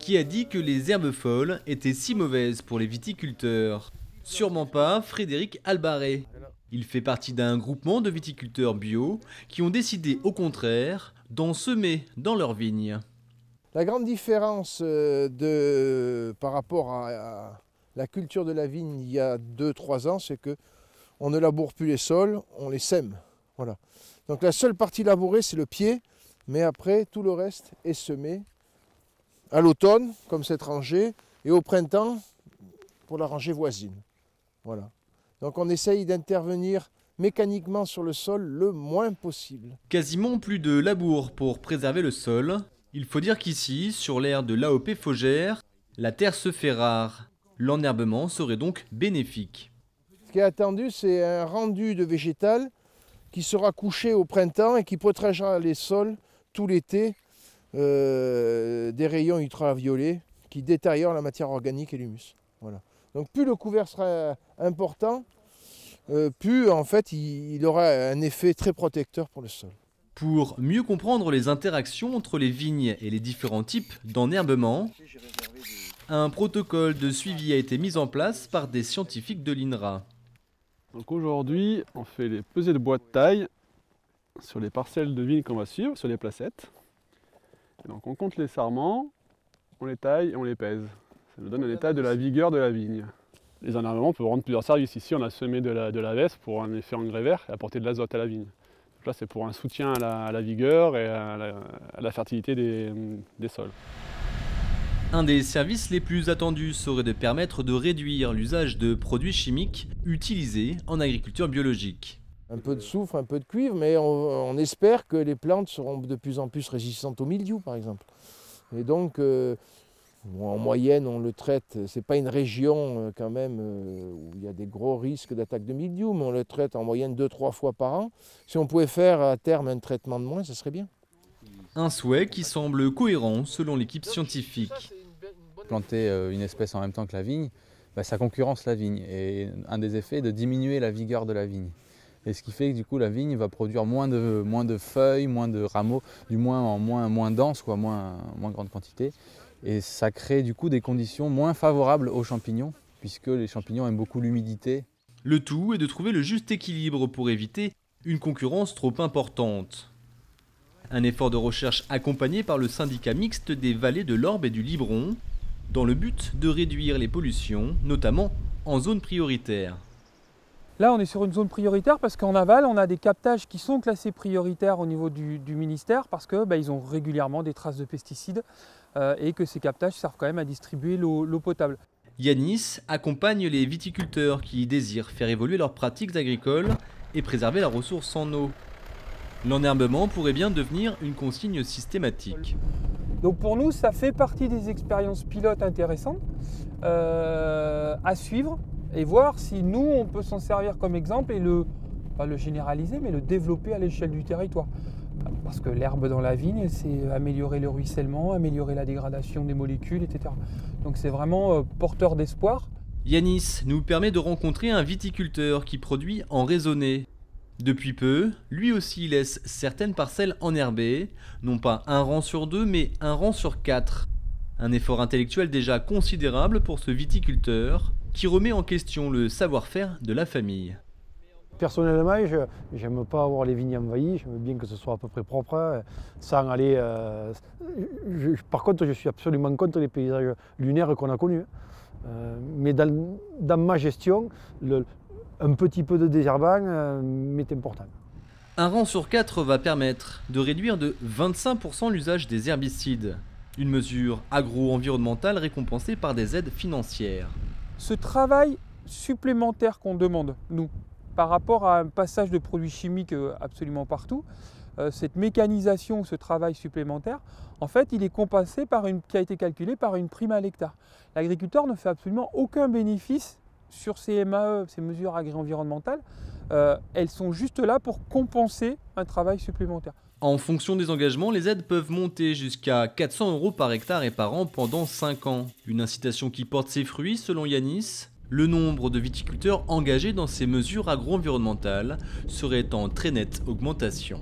Qui a dit que les herbes folles étaient si mauvaises pour les viticulteurs? Sûrement pas Frédéric Albaré. Il fait partie d'un groupement de viticulteurs bio qui ont décidé au contraire d'en semer dans leurs vignes. La grande différence par rapport à la culture de la vigne il y a 2-3 ans, c'est qu'on ne laboure plus les sols, on les sème. Voilà. Donc la seule partie labourée, c'est le pied, mais après, tout le reste est semé à l'automne, comme cette rangée, et au printemps, pour la rangée voisine. Voilà. Donc on essaye d'intervenir mécaniquement sur le sol le moins possible. Quasiment plus de labour pour préserver le sol. Il faut dire qu'ici, sur l'aire de l'AOP Faugère, la terre se fait rare. L'enherbement serait donc bénéfique. Ce qui est attendu, c'est un rendu de végétal qui sera couché au printemps et qui protégera les sols tout l'été des rayons ultraviolets qui détériorent la matière organique et l'humus. Voilà. Donc plus le couvert sera important, plus en fait il aura un effet très protecteur pour le sol. Pour mieux comprendre les interactions entre les vignes et les différents types d'enherbement, un protocole de suivi a été mis en place par des scientifiques de l'INRA. Donc aujourd'hui, on fait les pesées de bois de taille sur les parcelles de vignes qu'on va suivre, sur les placettes. Et donc on compte les sarments, on les taille et on les pèse. Ça nous donne un état de la vigueur de la vigne. Les enherbements peuvent rendre plusieurs services. Ici, on a semé de la veste pour un effet engrais vert et apporter de l'azote à la vigne. Donc là, c'est pour un soutien à la vigueur et à la fertilité des sols. Un des services les plus attendus serait de permettre de réduire l'usage de produits chimiques utilisés en agriculture biologique. Un peu de soufre, un peu de cuivre, mais on espère que les plantes seront de plus en plus résistantes au mildiou, par exemple. Et donc, en moyenne, on le traite, c'est pas une région quand même où il y a des gros risques d'attaque de mildiou, mais on le traite en moyenne 2-3 fois par an. Si on pouvait faire à terme un traitement de moins, ça serait bien. Un souhait qui semble cohérent selon l'équipe scientifique. Planter une espèce en même temps que la vigne, ça concurrence la vigne. Et un des effets est de diminuer la vigueur de la vigne. Et ce qui fait que du coup la vigne va produire moins de feuilles, moins de rameaux, du moins en moins dense, moins grande quantité. Et ça crée du coup des conditions moins favorables aux champignons, puisque les champignons aiment beaucoup l'humidité. Le tout est de trouver le juste équilibre pour éviter une concurrence trop importante. Un effort de recherche accompagné par le syndicat mixte des vallées de l'Orbe et du Libron, dans le but de réduire les pollutions, notamment en zone prioritaire. Là, on est sur une zone prioritaire parce qu'en aval, on a des captages qui sont classés prioritaires au niveau du ministère parce qu'ils ont régulièrement des traces de pesticides et que ces captages servent quand même à distribuer l'eau potable. Yanis accompagne les viticulteurs qui désirent faire évoluer leurs pratiques agricoles et préserver la ressource en eau. L'enherbement pourrait bien devenir une consigne systématique. Donc pour nous, ça fait partie des expériences pilotes intéressantes à suivre et voir si nous, on peut s'en servir comme exemple et pas le généraliser, mais le développer à l'échelle du territoire. Parce que l'herbe dans la vigne, c'est améliorer le ruissellement, améliorer la dégradation des molécules, etc. Donc c'est vraiment porteur d'espoir. Yanis nous permet de rencontrer un viticulteur qui produit en raisonnée. Depuis peu, lui aussi laisse certaines parcelles enherbées, non pas un rang sur 2, mais un rang sur 4. Un effort intellectuel déjà considérable pour ce viticulteur qui remet en question le savoir-faire de la famille. Personnellement, je n'aime pas avoir les vignes envahies, j'aime bien que ce soit à peu près propre, sans aller... par contre, je suis absolument contre les paysages lunaires qu'on a connus. Mais dans ma gestion, un petit peu de désherbant m'est important. Un rang sur 4 va permettre de réduire de 25% l'usage des herbicides. Une mesure agro-environnementale récompensée par des aides financières. Ce travail supplémentaire qu'on demande, nous, par rapport à un passage de produits chimiques absolument partout, cette mécanisation, ce travail supplémentaire, en fait, il est compensé qui a été calculé par une prime à l'hectare. L'agriculteur ne fait absolument aucun bénéfice sur ces MAE, ces mesures agri-environnementales. Elles sont juste là pour compenser un travail supplémentaire. En fonction des engagements, les aides peuvent monter jusqu'à 400 € par hectare et par an pendant 5 ans. Une incitation qui porte ses fruits selon Yanis. Le nombre de viticulteurs engagés dans ces mesures agro-environnementales serait en très nette augmentation.